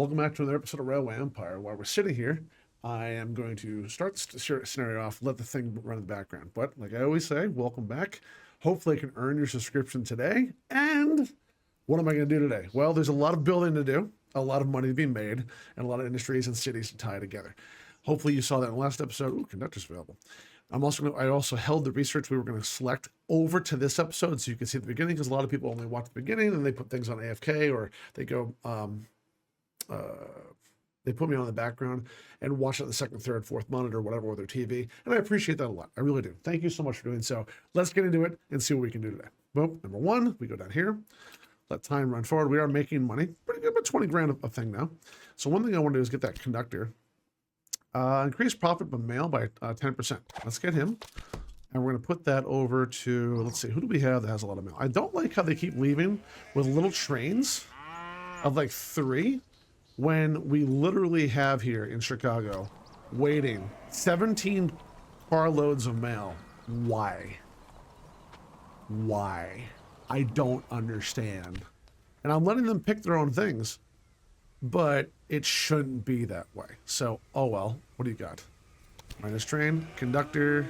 Welcome back to another episode of Railway Empire. While we're sitting here, I am going to start the scenario off, let the thing run in the background. But like I always say, welcome back. Hopefully I can earn your subscription today. And what am I going to do today? Well, there's a lot of building to do, a lot of money to be made, and a lot of industries and cities to tie together. Hopefully you saw that in the last episode. Ooh, conductor's available. I also held the research we were going to select over to this episode so you can see the beginning, because a lot of people only watch the beginning and they put things on AFK, or they go they put me on the background and watch it on the second, third, fourth monitor, whatever, with their TV. And I appreciate that a lot. I really do. Thank you so much for doing so. Let's get into it and see what we can do today. Boom. Number one, we go down here. Let time run forward. We are making money. Pretty good, about 20 grand a thing now. So one thing I want to do is get that conductor. Increase profit by mail by 10%. Let's get him. And we're going to put that over to, let's see, who do we have that has a lot of mail? I don't like how they keep leaving with little trains of like 3 when we literally have here in Chicago waiting 17 carloads of mail. Why? Why? I don't understand. And I'm letting them pick their own things, but it shouldn't be that way. So, oh well, what do you got? Minus train, conductor,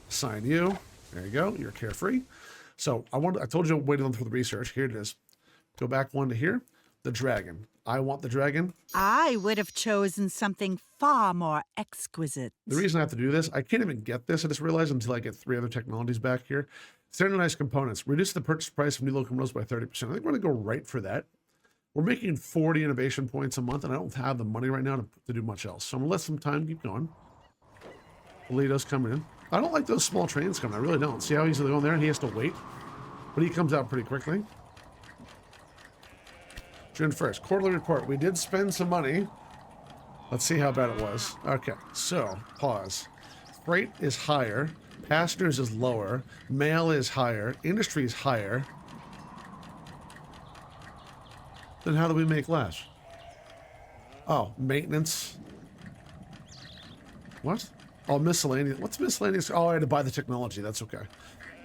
assign you. There you go, you're carefree. So I told you waiting for the research. Here it is. Go back one to here. The dragon. I want the dragon. I would have chosen something far more exquisite. The reason I have to do this, I can't even get this, I just realized, until I get 3 other technologies back here. Standardized components. Reduce the purchase price of new locomotives by 30%. I think we're going to go right for that. We're making 40 innovation points a month, and I don't have the money right now to do much else. So I'm going to let some time keep going. Polito's coming in. I don't like those small trains coming. I really don't. See how he's going there and he has to wait? But he comes out pretty quickly. June 1st, quarterly report. We did spend some money. Let's see how bad it was. Okay, so pause. Freight is higher. Passengers is lower. Mail is higher. Industry is higher. Then how do we make less? Oh, maintenance. What? Oh, miscellaneous. What's miscellaneous? Oh, I had to buy the technology. That's okay.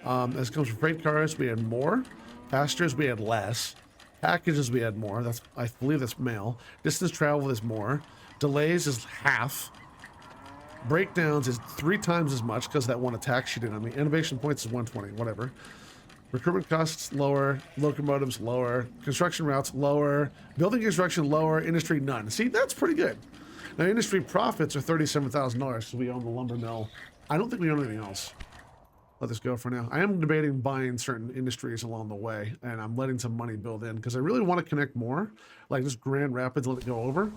As it comes from freight cars, we had more. Passengers, we had less. Packages, we had more. I believe that's mail. Distance travel is more. Delays is half. Breakdowns is 3 times as much because that one attack she did on me. Innovation points is 120, whatever. Recruitment costs lower. Locomotives lower. Construction routes lower. Building construction lower. Industry none. See, that's pretty good. Now, industry profits are $37,000 because we own the lumber mill. I don't think we own anything else. Let this go for now. I am debating buying certain industries along the way, and I'm letting some money build in because I really want to connect more, like just Grand Rapids, let it go over.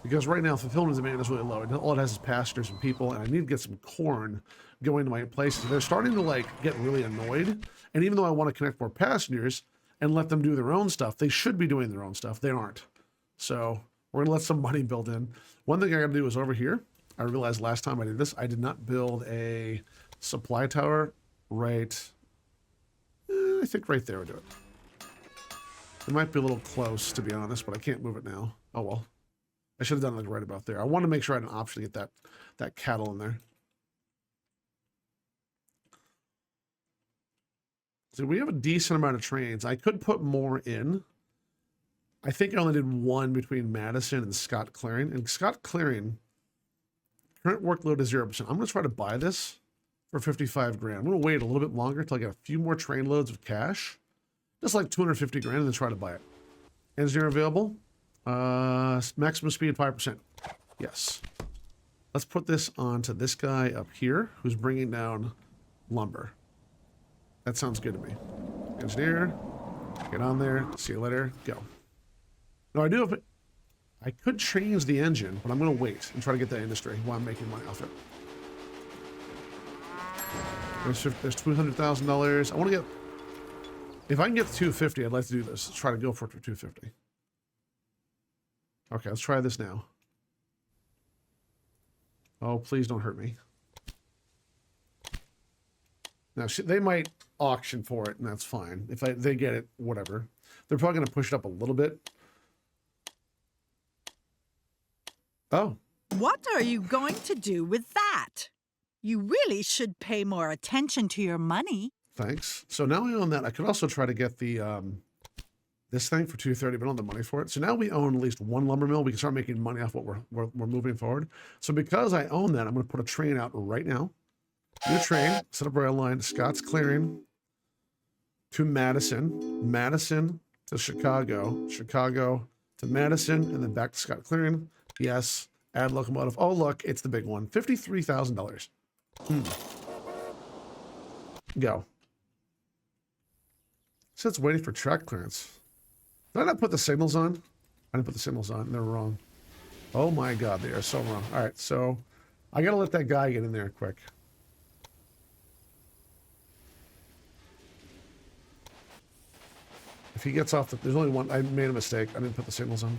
Because right now, fulfillment demand is really low. All it has is passengers and people, and I need to get some corn going to my places. They're starting to like get really annoyed, and even though I want to connect more passengers and let them do their own stuff, they should be doing their own stuff. They aren't. So we're gonna let some money build in. One thing I gotta do is over here. I realized last time I did this, I did not build a supply tower right. I think right there would do it. It might be a little close, to be honest, but I can't move it now. Oh well. I should have done it like right about there. I want to make sure I had an option to get that cattle in there. So we have a decent amount of trains. I could put more in. I think I only did 1 between Madison and Scott Clearing. And Scott Clearing, current workload is 0%. I'm going to try to buy this for 55 grand. I'm going to wait a little bit longer until I get a few more train loads of cash. Just like 250 grand and then try to buy it. Engineer available. Maximum speed 5%. Yes. Let's put this onto this guy up here who's bringing down lumber. That sounds good to me. Engineer, get on there. See you later. Go. No, I do have it. I could change the engine, but I'm going to wait and try to get that industry while I'm making money off it. There's $200,000. I want to get. If I can get 250, I'd like to do this. Let's try to go for it for 250. Okay, let's try this now. Oh, please don't hurt me. Now, they might auction for it, and that's fine. If they get it, whatever. They're probably going to push it up a little bit. Oh. What are you going to do with that? You really should pay more attention to your money. Thanks. So now I own that. I could also try to get the this thing for 230, but I don't have the money for it. So now we own at least one lumber mill. We can start making money off what we're moving forward. So because I own that, I'm going to put a train out right now. New train, set up rail line, Scott's Clearing to Madison, Madison to Chicago, Chicago to Madison, and then back to Scott Clearing. Yes, add locomotive. Oh, look, it's the big one. $53,000. Go. So it's waiting for track clearance. Did I not put the signals on? I didn't put the signals on. They're wrong. Oh my God, they are so wrong. All right, so I got to let that guy get in there quick. If he gets off, there's only one. I made a mistake. I didn't put the signals on.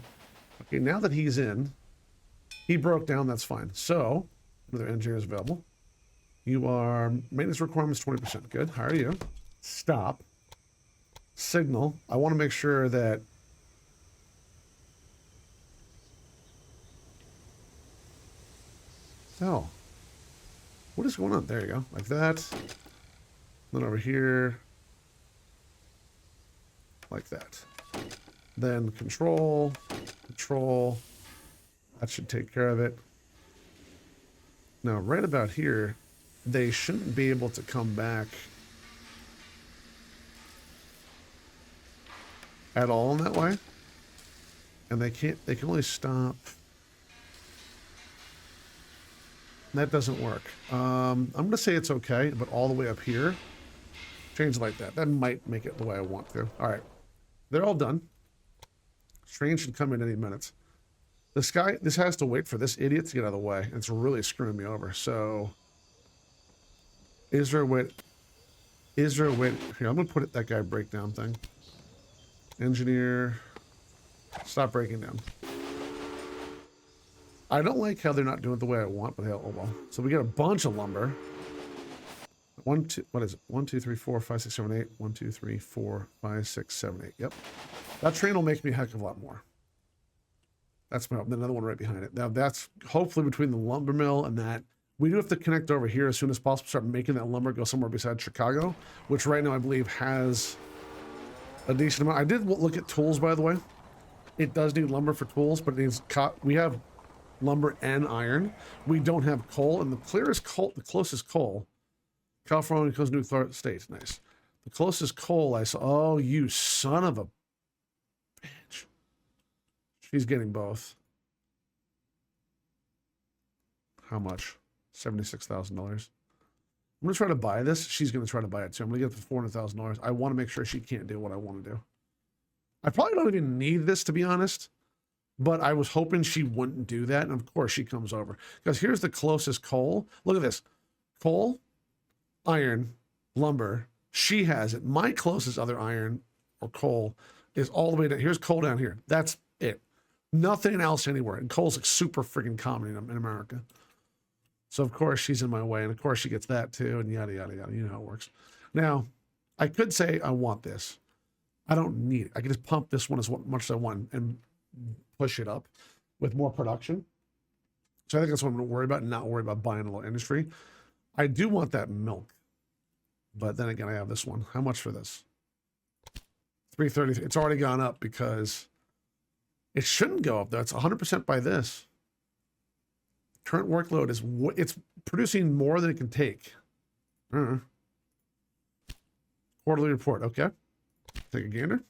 Okay, now that he's in, he broke down. That's fine. So, another engineer is available. You are maintenance requirements 20%. Good. Hire you. Stop. Signal. I want to make sure that. Oh. What is going on? There you go. Like that. Then over here. Like that. Then control. That should take care of it. Now, right about here, they shouldn't be able to come back at all in that way. And they can only stop. That doesn't work. I'm going to say it's okay, but all the way up here, change it like that. That might make it the way I want to. All right. They're all done. Train should come in any minute. This has to wait for this idiot to get out of the way. It's really screwing me over. So, is there a way? Here, I'm going to put that guy breakdown thing. Engineer, stop breaking down. I don't like how they're not doing it the way I want, but oh well. So we got a bunch of lumber. What is it? 1, 2, 3, 4, 5, 6, 7, 8. 1, 2, 3, 4, 5, 6, 7, 8. Yep. That train will make me a heck of a lot more. That's my, another one right behind it. Now that's hopefully between the lumber mill and that. We do have to connect over here as soon as possible, start making that lumber go somewhere beside Chicago, which right now I believe has a decent amount. I did look at tools, by the way. It does need lumber for tools, but it needs we have lumber and iron. We don't have coal, and the closest coal, California coast nuclear state. Nice. The closest coal I saw. Oh, you son of a bitch. She's getting both. How much? $76,000. I'm going to try to buy this. She's going to try to buy it too. I'm going to get it for $400,000. I want to make sure she can't do what I want to do. I probably don't even need this, to be honest. But I was hoping she wouldn't do that. And of course she comes over. Because here's the closest coal. Look at this. Coal, iron, lumber. She has it. My closest other iron or coal is all the way down. Here's coal down here. That's it. Nothing else anywhere. And coal's like super freaking common in America. So of course she's in my way. And of course she gets that too. And yada, yada, yada. You know how it works. Now, I could say I want this. I don't need it. I can just pump this one as much as I want and push it up with more production. So I think that's what I'm going to worry about and not worry about buying a little industry. I do want that milk. But then again, I have this one. How much for this? $330. It's already gone up because it shouldn't go up though. It's 100% by this. Current workload is it's producing more than it can take. Quarterly report. Okay. Take a gander.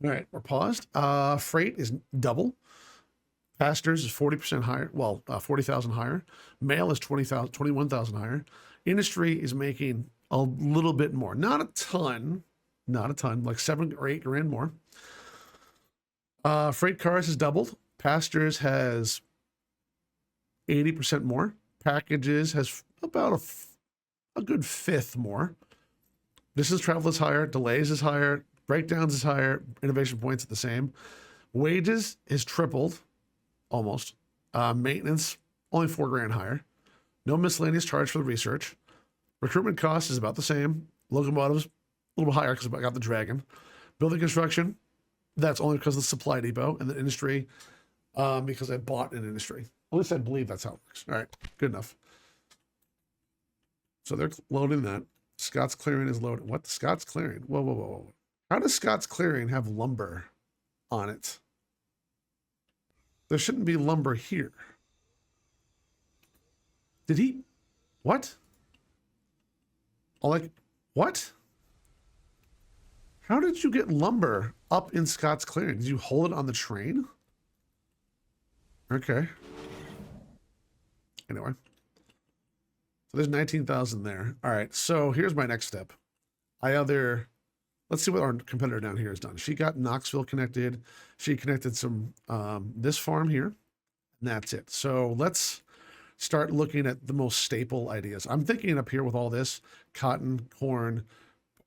All right, we're paused. Freight is double. Passengers is 40% higher. Well, 40,000 higher. Mail is 21,000 higher. Industry is making a little bit more. Not a ton, like 7 or 8 grand more. Freight cars has doubled. Passengers has 80% more. Packages has about a good fifth more. Distance travel is higher. Delays is higher. Breakdowns is higher. Innovation points are the same. Wages is tripled, almost. Maintenance, only 4 grand higher. No miscellaneous charge for the research. Recruitment cost is about the same. Locomotives, a little bit higher because I got the Dragon. Building construction, that's only because of the supply depot. And the industry, because I bought an industry. At least I believe that's how it works. All right, good enough. So they're loading that. Scott's Clearing is loaded. What? Scott's Clearing? Whoa, whoa, whoa, whoa. How does Scott's Clearing have lumber on it? There shouldn't be lumber here. Did he? What? Oh, like, what? How did you get lumber up in Scott's Clearing? Did you hold it on the train? Okay. Anyway. So there's 19,000 there. All right, so here's my next step. Let's see what our competitor down here has done. She got Knoxville connected. She connected some, this farm here, and that's it. So let's start looking at the most staple ideas. I'm thinking up here with all this, cotton, corn,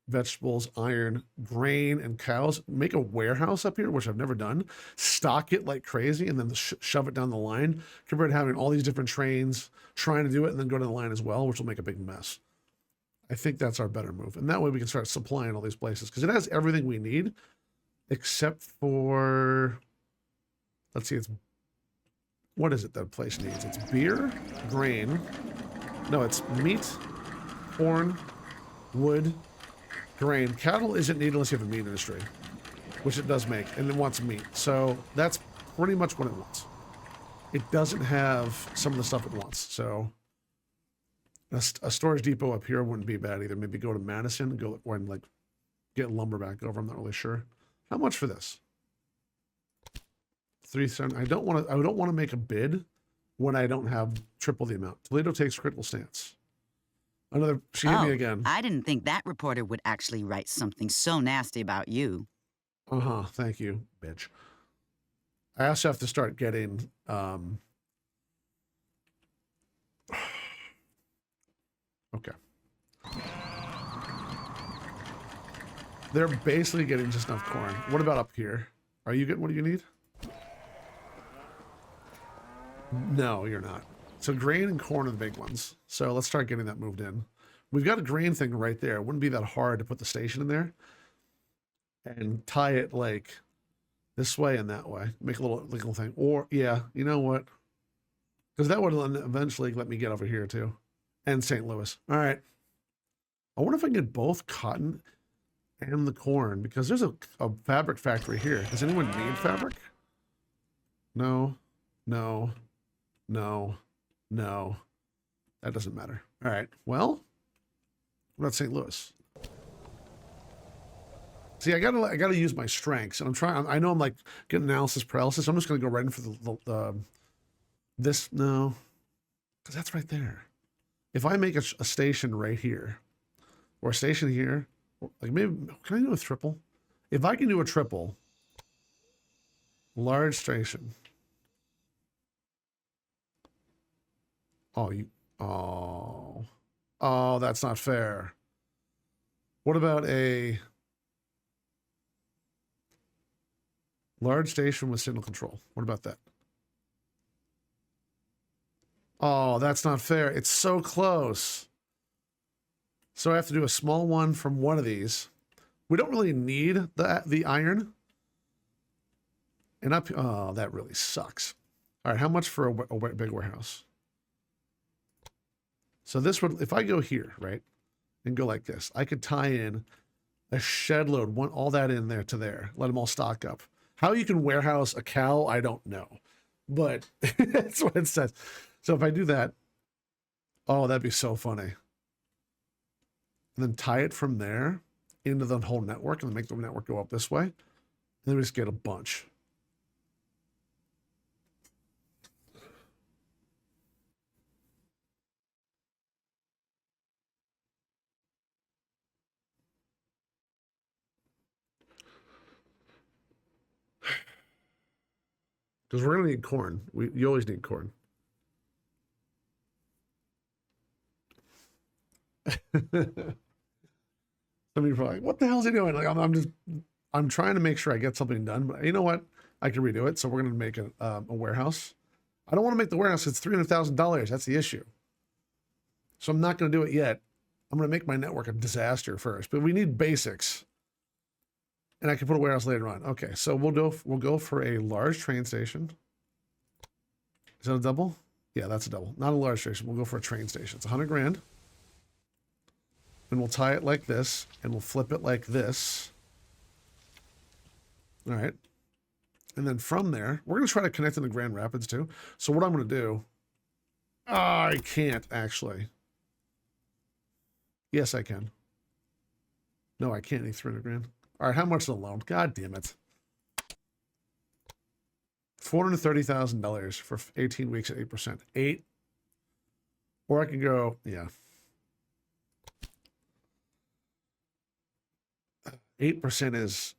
vegetables, iron, grain, and cows. Make a warehouse up here, which I've never done. Stock it like crazy, and then shove it down the line, compared to having all these different trains trying to do it and then go to the line as well, which will make a big mess. I think that's our better move. And that way we can start supplying all these places, because it has everything we need, except for, let's see, it's, what is it that place needs? It's beer, grain, no, it's meat, corn, wood, grain. Cattle isn't needed unless you have a meat industry, which it does make, and it wants meat. So that's pretty much what it wants. It doesn't have some of the stuff it wants. So a storage depot up here wouldn't be bad either. Maybe go to Madison and go and like get lumber back over. I'm not really sure. How much for this? 3 I don't want to make a bid when I don't have triple the amount. Toledo takes critical stance. Another, she hit me again. I didn't think that reporter would actually write something so nasty about you. Uh-huh, thank you, bitch. I also have to start getting, okay. They're basically getting just enough corn. What about up here? Are you getting what do you need? No, you're not. So grain and corn are the big ones. So let's start getting that moved in. We've got a grain thing right there. It wouldn't be that hard to put the station in there and tie it like this way and that way. Make a little thing. Or, yeah, you know what? Because that would eventually let me get over here too. And St. Louis. All right. I wonder if I can get both cotton and the corn, because there's a fabric factory here. Does anyone need fabric? No, no, no, no. That doesn't matter. All right. Well, what about St. Louis? See, I gotta use my strengths, and I'm trying. I know I'm like getting analysis paralysis. So I'm just gonna go right in for this. No, because that's right there. If I make a station right here, or a station here, like maybe can I do a triple? If I can do a triple, large station. Oh, that's not fair. What about a large station with signal control? What about that? Oh, that's not fair. It's so close. So I have to do a small one from one of these. We don't really need the iron. And up, oh, that really sucks. All right, how much for a big warehouse? So this would, if I go here, right, and go like this, I could tie in a shed load, all that in there to there, let them all stock up. How you can warehouse a cow, I don't know, but that's what it says. So if I do that, oh, that'd be so funny. And then tie it from there into the whole network and then make the network go up this way. And then we just get a bunch. Because we're gonna need corn. You always need corn. Some people are like, "What the hell is he doing?" Like, I'm trying to make sure I get something done. But you know what? I can redo it. So we're gonna make a warehouse. I don't want to make the warehouse. It's $300,000. That's the issue. So I'm not gonna do it yet. I'm gonna make my network a disaster first. But we need basics. And I can put a warehouse later on. Okay, so we'll go for a large train station. Is that a double? Yeah, that's a double. Not a large station. We'll go for a train station. It's 100 grand. And we'll tie it like this, and we'll flip it like this. All right. And then from there, we're going to try to connect into Grand Rapids too. So what I'm going to do, I can't actually. Yes, I can. No, I can't need 300 grand. All right, how much is the loan? God damn it. $430,000 for 18 weeks at 8%. 8. Or I can go, yeah. 8% is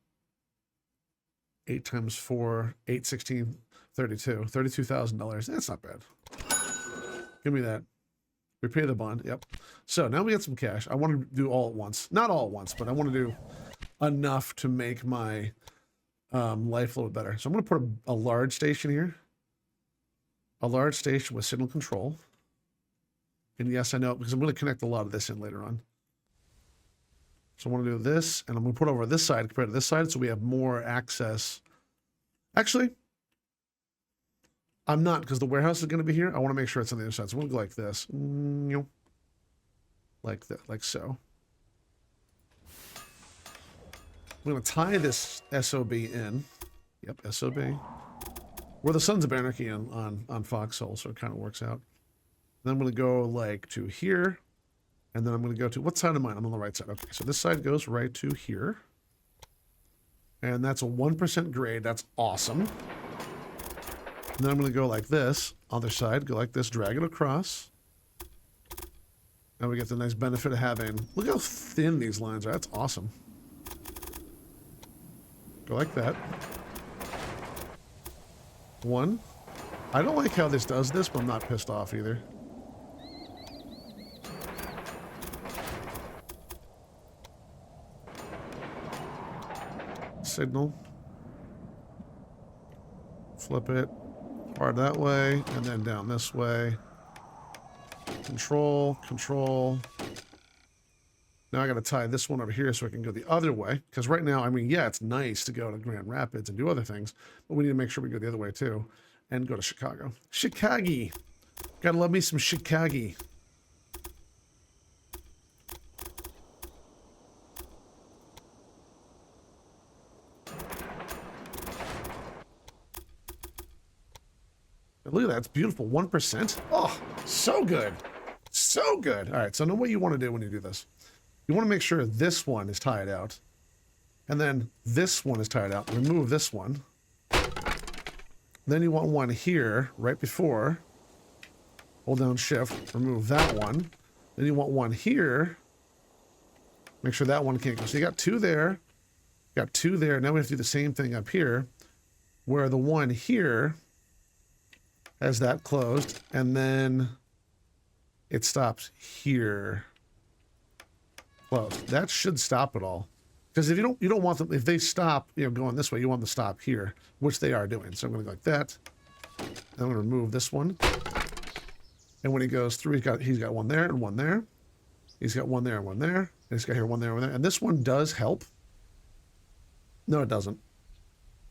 8 times 4, 8, 16, 32. $32,000. That's not bad. Give me that. We pay the bond. Yep. So now we got some cash. I want to do all at once. Not all at once, but I want to do enough to make my life a little better. So I'm going to put a large station here. A large station with signal control. And yes, I know, because I'm going to connect a lot of this in later on. So I want to do this, and I'm going to put over this side compared to this side, so we have more access. Actually, I'm not, because the warehouse is going to be here. I want to make sure it's on the other side. So I'm going to go like this. Like that, like so. I'm going to tie this SOB in. Yep, SOB. We're the Sons of Anarchy on Foxhole, so it kind of works out. Then I'm going to go like to here. And then I'm going to go to, what side am I? I'm on the right side. Okay, so this side goes right to here. And that's a 1% grade. That's awesome. And then I'm going to go like this. Other side, go like this, drag it across. Now we get the nice benefit of having, look how thin these lines are. That's awesome. Go like that. 1. I don't like how this does this, but I'm not pissed off either. Signal. Flip it hard that way, and then down this way. Control, control. Now I got to tie this one over here so I can go the other way. Because right now, I mean, yeah, it's nice to go to Grand Rapids and do other things, but we need to make sure we go the other way too, and go to Chicago. Chicago. Gotta love me some Chicago. Look at that, it's beautiful. 1%. Oh, so good. So good. All right, so know what you want to do when you do this. You want to make sure this one is tied out. And then this one is tied out. Remove this one. Then you want one here, right before. Hold down shift, remove that one. Then you want one here. Make sure that one can't go. So you got 2 there. Got 2 there. Now we have to do the same thing up here. Where the one here has that closed, and then it stops here. Closed. That should stop it all. Because if you don't want them, if they stop, going this way, you want them to stop here, which they are doing. So I'm going to go like that. And I'm going to remove this one. And when he goes through, he's got one there and one there. He's got one there and one there. And he's got here one there and one there. And this one does help. No, it doesn't.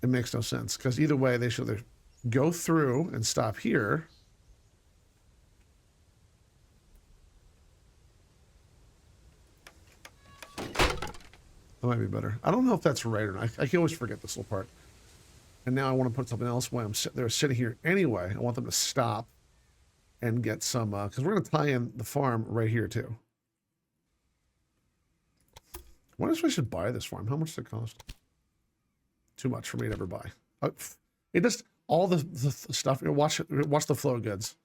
It makes no sense. Because either way, they should either go through and stop here. That might be better. I don't know if that's right or not. I can always forget this little part. And now I want to put something else while they're sitting here anyway. I want them to stop and get some, because we're going to tie in the farm right here too. I wonder if I should buy this farm. How much does it cost? Too much for me to ever buy. It just, all the stuff, watch the flow of goods.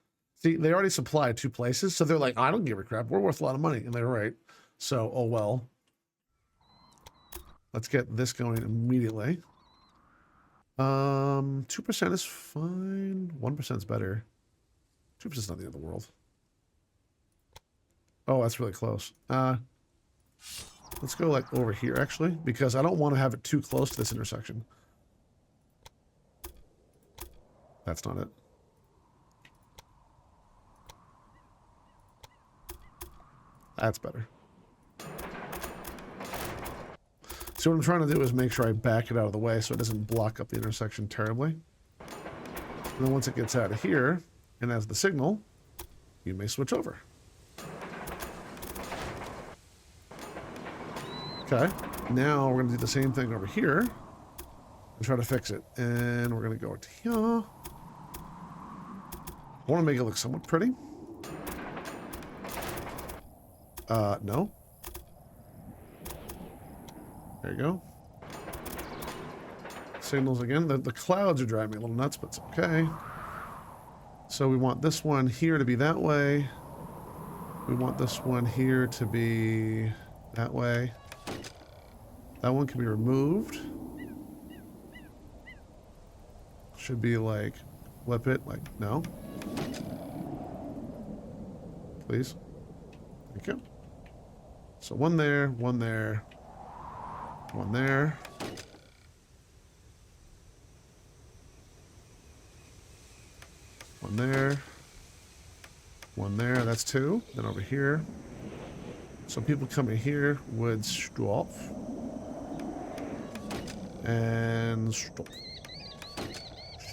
See, they already supplied 2 places, so they're like, I don't give a crap. We're worth a lot of money. And they're right. So, oh well. Let's get this going immediately. 2% is fine. 1% is better. 2% is not the end of the world. Oh, that's really close. Let's go like over here actually, because I don't want to have it too close to this intersection. That's not it. That's better. So what I'm trying to do is make sure I back it out of the way so it doesn't block up the intersection terribly. And then once it gets out of here and has the signal, you may switch over. Okay, now we're going to do the same thing over here. try to fix it. And we're going to go to here. I want to make it look somewhat pretty. No. There you go. Signals again. The clouds are driving me a little nuts, but it's okay. So we want this one here to be that way. We want this one here to be that way. That one can be removed. Should be like, flip it, like, no. Please. Thank you. So one there, one there, one there. One there. One there, that's two. Then over here. So people coming here would stop. And stop.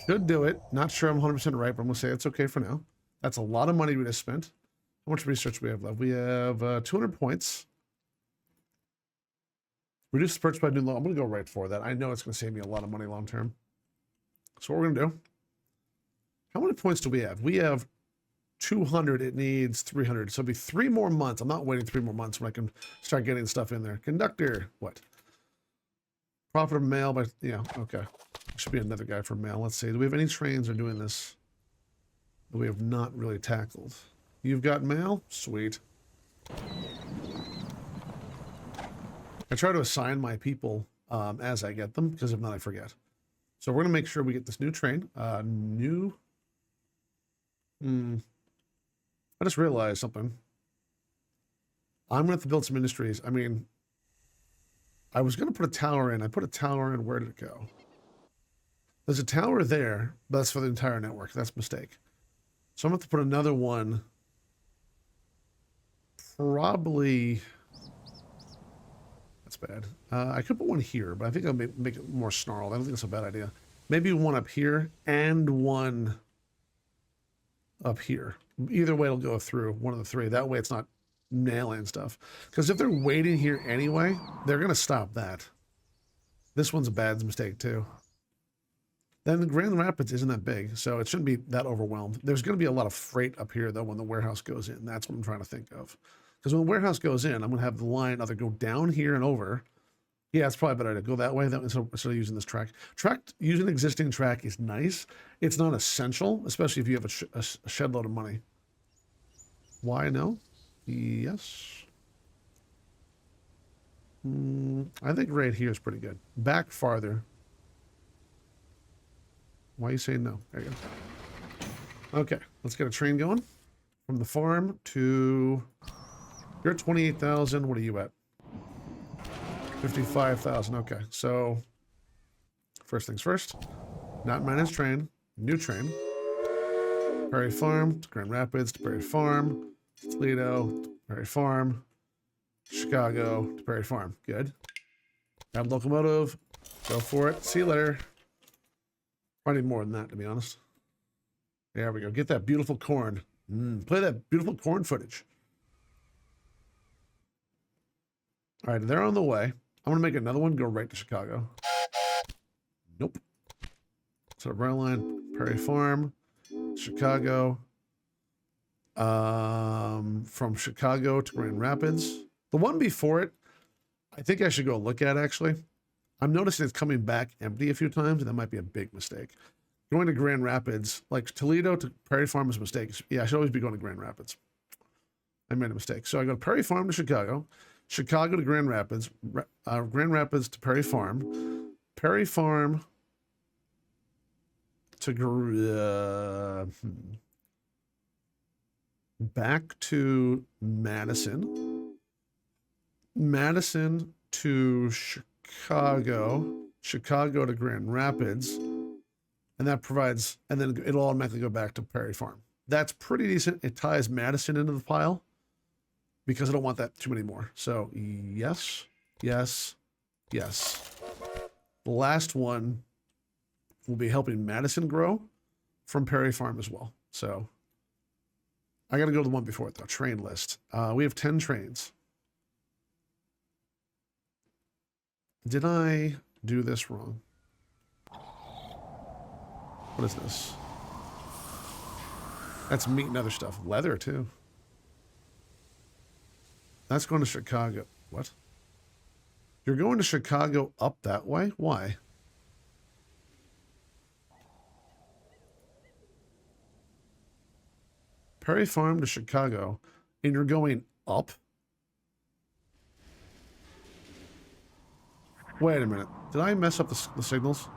Should do it. Not sure I'm 100% right, but I'm going to say it's okay for now. That's a lot of money we just spent. How much research do we have left? We have 200 points. Reduce the purchase by new law. I'm going to go right for that. I know it's going to save me a lot of money long term. So what we're going to do. How many points do we have? We have 200. It needs 300. So it'll be 3 more months. I'm not waiting 3 more months when I can start getting stuff in there. Conductor. What? Profit of mail by... Yeah, okay. Should be another guy for mail. Let's see. Do we have any trains that are doing this that we have not really tackled? You've got mail? Sweet. I try to assign my people as I get them, because if not, I forget. So we're going to make sure we get this new train. I just realized something. I'm going to have to build some industries. I mean, I was going to put a tower in. I put a tower in. Where did it go? There's a tower there, but that's for the entire network. That's a mistake. So I'm going to have to put another one. Probably... That's bad. I could put one here, but I think I'll make it more snarled. I don't think it's a bad idea. Maybe one up here and one up here. Either way, it'll go through one of the 3. That way it's not nailing stuff. Because if they're waiting here anyway, they're going to stop that. This one's a bad mistake too. Then the Grand Rapids isn't that big, so it shouldn't be that overwhelmed. There's going to be a lot of freight up here, though, when the warehouse goes in. That's what I'm trying to think of. Because when the warehouse goes in, I'm going to have the line either go down here and over. Yeah, it's probably a better idea to go that way instead of using this track. Using existing track is nice. It's not essential, especially if you have a shed load of money. Why no? Yes. I think right here is pretty good. Back farther. Why are you saying no? There you go. Okay, let's get a train going. From the farm to... You're at 28,000. What are you at? 55,000. Okay, so first things first. Not minus train. New train. Prairie Farm to Grand Rapids to Prairie Farm. Toledo to Prairie Farm. Chicago to Prairie Farm. Good. Add locomotive. Go for it. See you later. I need more than that, to be honest. There we go. Get that beautiful corn. Play that beautiful corn footage. All right, they're on the way. I'm going to make another one go right to Chicago. Nope. So rail line, Prairie Farm, Chicago. From Chicago to Grand Rapids. The one before it, I think I should go look at, actually. I'm noticing it's coming back empty a few times, and that might be a big mistake. Going to Grand Rapids, like Toledo to Prairie Farm is a mistake. Yeah, I should always be going to Grand Rapids. I made a mistake. So I go to Prairie Farm to Chicago. Chicago to Grand Rapids, Grand Rapids to Prairie Farm to back to Madison, Madison to Chicago, Chicago to Grand Rapids, and that provides, and then it'll automatically go back to Prairie Farm. That's pretty decent. It ties Madison into the pile, because I don't want that too many more. So yes, yes, yes. The last one will be helping Madison grow from Prairie Farm as well. So I got to go to the one before it though. Train list. We have 10 trains. Did I do this wrong? What is this? That's meat and other stuff. Leather, too. That's going to Chicago. What? You're going to Chicago up that way? Why? Perry Farm to Chicago, and you're going up? Wait a minute. Did I mess up the signals?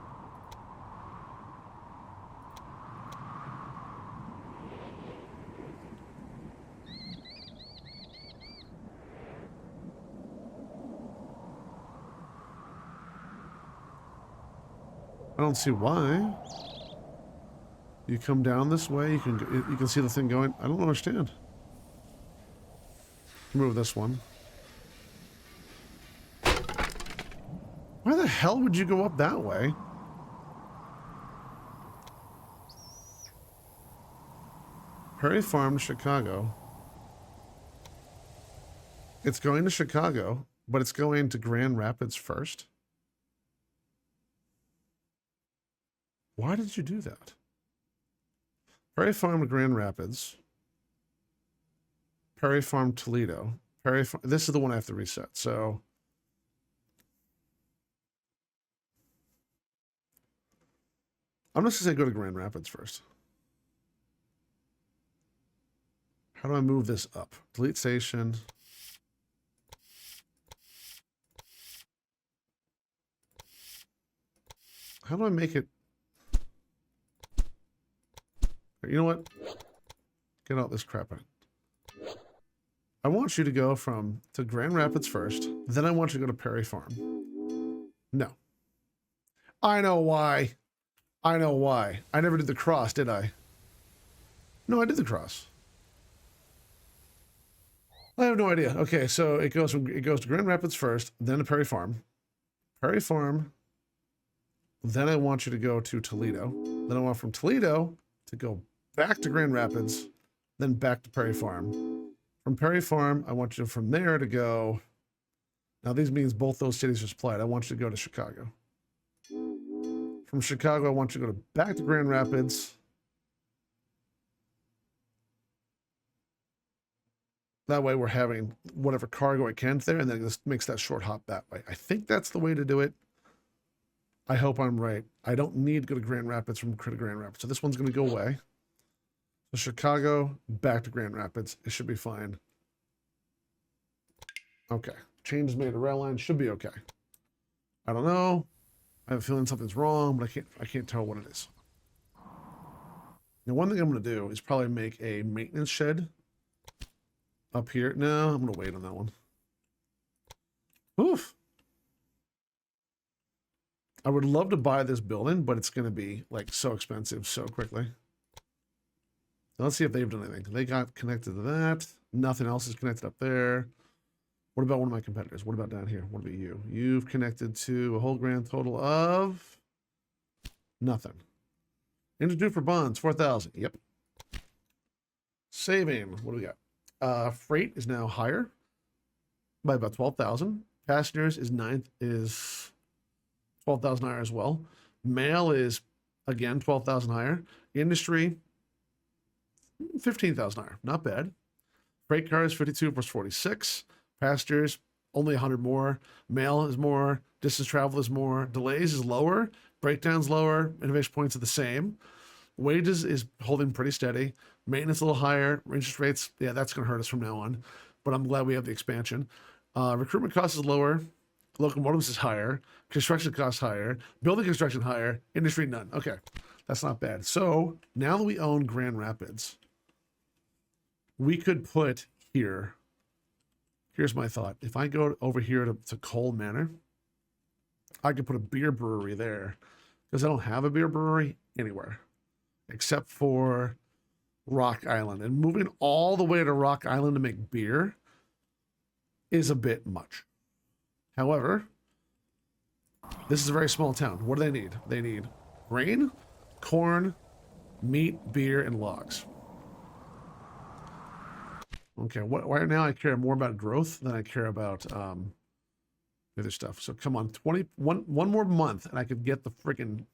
I don't see why. You come down this way, you can see the thing going. I don't understand. Move this one. Why the hell would you go up that way? Prairie Farm, Chicago. It's going to Chicago, but it's going to Grand Rapids first. Why did you do that? Prairie Farm to Grand Rapids. Prairie Farm, Toledo. Prairie Farm, this is the one I have to reset, so... I'm just going to say go to Grand Rapids first. How do I move this up? Delete station. How do I make it? You know what? Get all this crap out. I want you to go to Grand Rapids first. Then I want you to go to Perry Farm. No. I know why. I know why. I never did the cross, did I? No, I did the cross. I have no idea. Okay, so it goes to Grand Rapids first, then to Perry Farm. Perry Farm. Then I want you to go to Toledo. Then I want from Toledo to go back to Grand Rapids, then back to Perry Farm. From Perry Farm, I want you from there to go. Now these means both those cities are supplied. I want you to go to Chicago. From Chicago, I want you to go back to Grand Rapids. That way we're having whatever cargo I can there, and then it just makes that short hop that way. I think that's the way to do it. I hope I'm right. I don't need to go to Grand Rapids from Grand Rapids. So this one's going to go away. So Chicago, back to Grand Rapids. It should be fine. Okay. Changes made to rail line. Should be okay. I don't know. I have a feeling something's wrong, but I can't tell what it is. Now, one thing I'm going to do is probably make a maintenance shed up here. No, I'm going to wait on that one. Oof. I would love to buy this building, but it's going to be like so expensive so quickly. Now, let's see if they've done anything. They got connected to that. Nothing else is connected up there. What about one of my competitors? What about down here? What about you? You've connected to a whole grand total of nothing. Industry for bonds, 4,000. Yep. Saving. What do we got? Freight is now higher by about 12,000. Passengers is 12,000 higher as well. Mail is again 12,000 higher. Industry 15,000 higher. Not bad. Freight cars 52 plus 46. Passengers only 100 more. Mail is more. Distance travel is more. Delays is lower. Breakdowns lower. Innovation points are the same. Wages is holding pretty steady. Maintenance a little higher. Interest rates, yeah, that's going to hurt us from now on. But I'm glad we have the expansion. Recruitment costs is lower. Locomotives is higher. Construction costs higher. Building construction higher. Industry none. Okay, that's not bad. So now that we own Grand Rapids, we could put here. Here's my thought. If I go over here to Cole Manor, I could put a beer brewery there because I don't have a beer brewery anywhere except for Rock Island. And moving all the way to Rock Island to make beer is a bit much. However, this is a very small town. What do they need? They need grain, corn, meat, beer, and logs. Okay, right now I care more about growth than I care about the other stuff. So come on, one more month, and I could get the freaking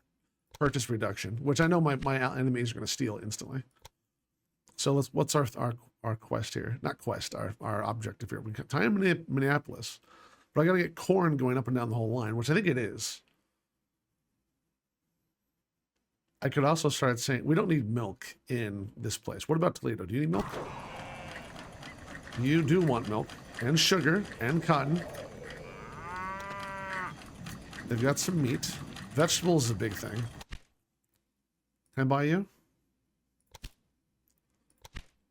purchase reduction, which I know my enemies are going to steal instantly. So what's our quest here? Not quest, our objective here. We can tie in Minneapolis, but I got to get corn going up and down the whole line, which I think it is. I could also start saying, we don't need milk in this place. What about Toledo? Do you need milk? You do want milk and sugar and cotton. They've got some meat. Vegetables is a big thing. Can I buy you?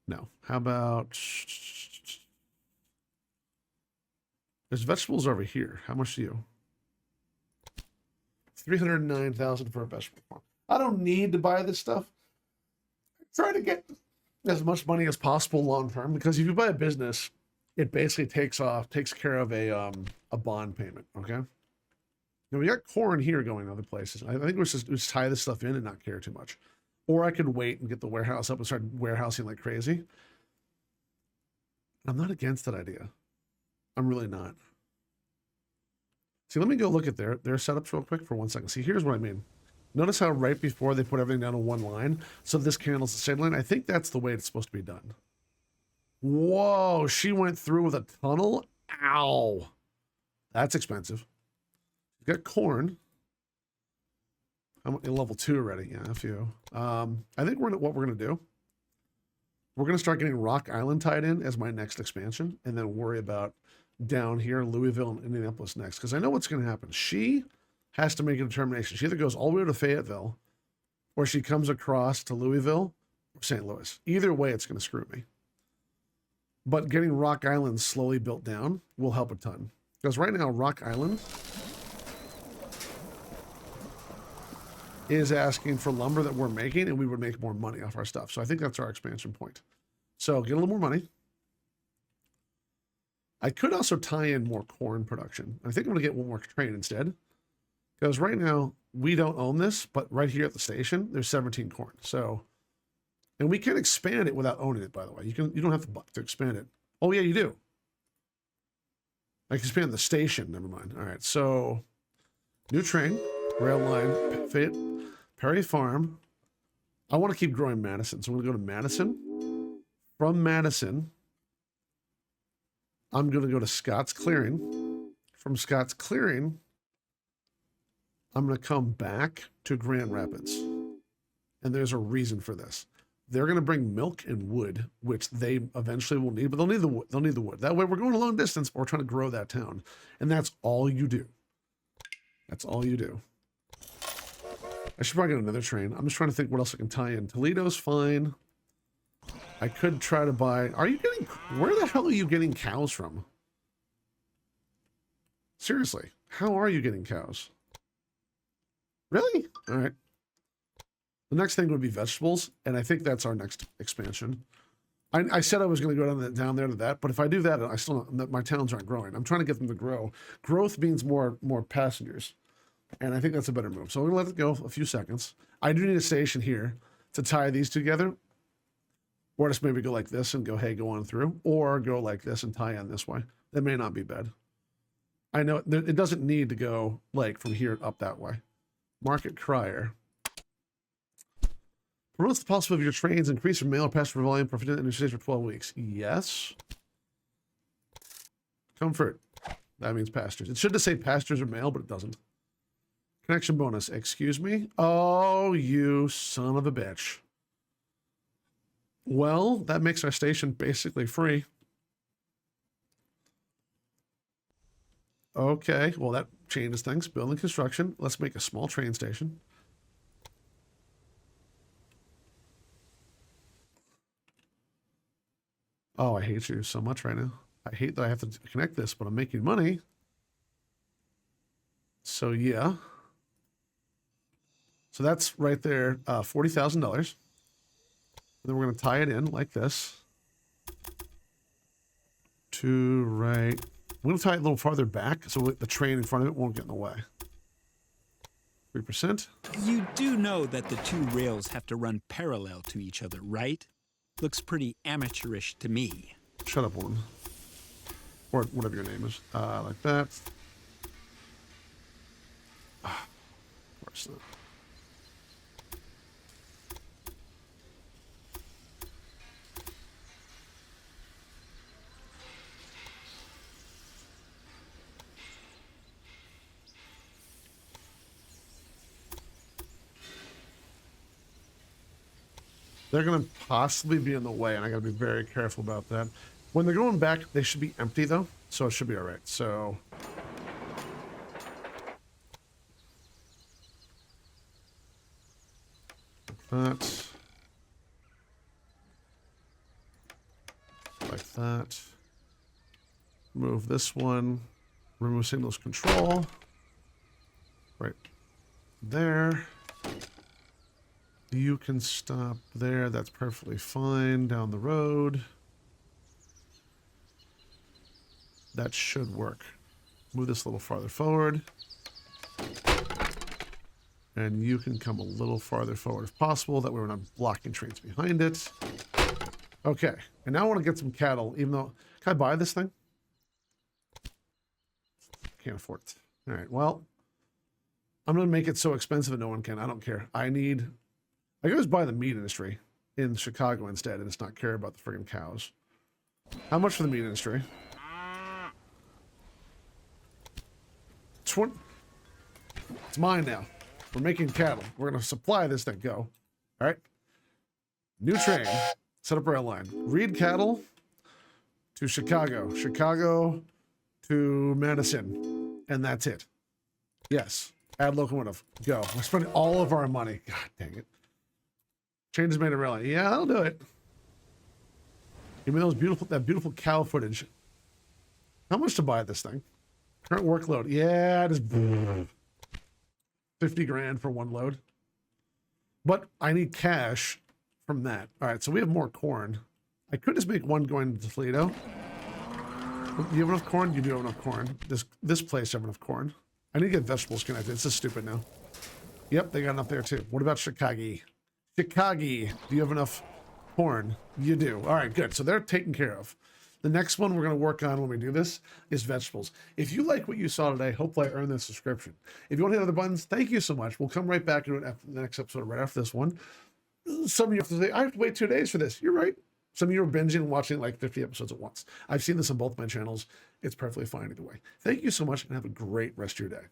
No. How about... There's vegetables over here. How much do you? 309,000 for a vegetable farm. I don't need to buy this stuff. Try to get as much money as possible long term, because if you buy a business, it basically takes care of a bond payment. Okay. Now we got corn here going other places. I think we should just tie this stuff in and not care too much. Or I could wait and get the warehouse up and start warehousing like crazy. I'm not against that idea. I'm really not. See, let me go look at their setups real quick for 1 second. See, here's what I mean. Notice how right before they put everything down in one line, so this candle's the same line. I think that's the way it's supposed to be done. Whoa, she went through with a tunnel? Ow. That's expensive. You got corn. I'm in level 2 already. Yeah, a few. I think what we're going to do, we're going to start getting Rock Island tied in as my next expansion, and then worry about down here, Louisville and Indianapolis next, because I know what's going to happen. She has to make a determination. She either goes all the way to Fayetteville, or she comes across to Louisville or St. Louis. Either way, it's going to screw me. But getting Rock Island slowly built down will help a ton. Because right now, Rock Island is asking for lumber that we're making, and we would make more money off our stuff. So I think that's our expansion point. So get a little more money. I could also tie in more corn production. I think I'm going to get one more train instead. Because right now, we don't own this, but right here at the station, there's 17 corn. So, and we can expand it without owning it, by the way. You don't have to expand it. Oh, yeah, you do. I can expand the station. Never mind. All right, so new train, rail line, Fayette, Perry Farm. I want to keep growing Madison, so I'm going to go to Madison. From Madison, I'm going to go to Scott's Clearing. From Scott's Clearing, I'm going to come back to Grand Rapids. And there's a reason for this. They're going to bring milk and wood, which they eventually will need, but they'll need the wood. They'll need the wood. That way we're going a long distance, but we're trying to grow that town. And that's all you do. That's all you do. I should probably get another train. I'm just trying to think what else I can tie in. Toledo's fine. I could try to buy... Where the hell are you getting cows from? Seriously, how are you getting cows? Really? All right. The next thing would be vegetables, and I think that's our next expansion. I said I was going to go down there to that, but if I do that, my towns aren't growing. I'm trying to get them to grow. Growth means more passengers, and I think that's a better move. So we're going to let it go a few seconds. I do need a station here to tie these together, or just maybe go like this and go, hey, go on through, or go like this and tie in this way. That may not be bad. I know it doesn't need to go like from here up that way. Market crier. Promotes the possibility of your trains increase your mail or passenger volume per in your cities for 12 weeks. Yes. Comfort. That means pastures. It should just say pastures or mail, but it doesn't. Connection bonus. Excuse me? Oh, you son of a bitch. Well, that makes our station basically free. Okay, well, that changes things. Building construction. Let's make a small train station. Oh, I hate you so much right now. I hate that I have to connect this, but I'm making money. So, yeah. So that's right there, $40,000. Then we're going to tie it in like this. To right. I'm going to tie it a little farther back so the train in front of it won't get in the way. 3%. You do know that the two rails have to run parallel to each other, right? Looks pretty amateurish to me. Shut up, one. Or whatever your name is. Like that. Of course not. They're going to possibly be in the way, and I got to be very careful about that. When they're going back, they should be empty, though, so it should be all right. So that. Like that. Move this one. Remove signals control. Right there. You can stop there. That's perfectly fine. Down the road. That should work. Move this a little farther forward. And you can come a little farther forward if possible. That way we're not blocking trains behind it. Okay. And now I want to get some cattle, even though... Can I buy this thing? Can't afford it. All right. Well, I'm going to make it so expensive that no one can. I don't care. I can just buy the meat industry in Chicago instead and just not care about the friggin' cows. How much for the meat industry? 20. It's mine now. We're making cattle. We're going to supply this thing. Go. All right. New train. Set up rail line. Read cattle to Chicago. Chicago to Madison. And that's it. Yes. Add locomotive. Go. We're spending all of our money. God dang it. Changes made a rail line. Yeah, that'll do it. Give me that beautiful cow footage. How much to buy this thing? Current workload. Yeah, just 50 grand for one load. But I need cash from that. All right, so we have more corn. I could just make one going to Toledo. Do you have enough corn? You do have enough corn. This place have enough corn. I need to get vegetables connected. This is stupid now. Yep, they got enough there too. What about Chicago? Chicago, do you have enough corn? You do. All right, good. So they're taken care of. The next one we're going to work on when we do this is vegetables. If you like what you saw today, hopefully I earned this subscription. If you want to hit other buttons, thank you so much. We'll come right back into it after the next episode, right after this one. Some of you have to say, I have to wait 2 days for this. You're right. Some of you are binging and watching like 50 episodes at once. I've seen this on both my channels. It's perfectly fine either way. Thank you so much and have a great rest of your day.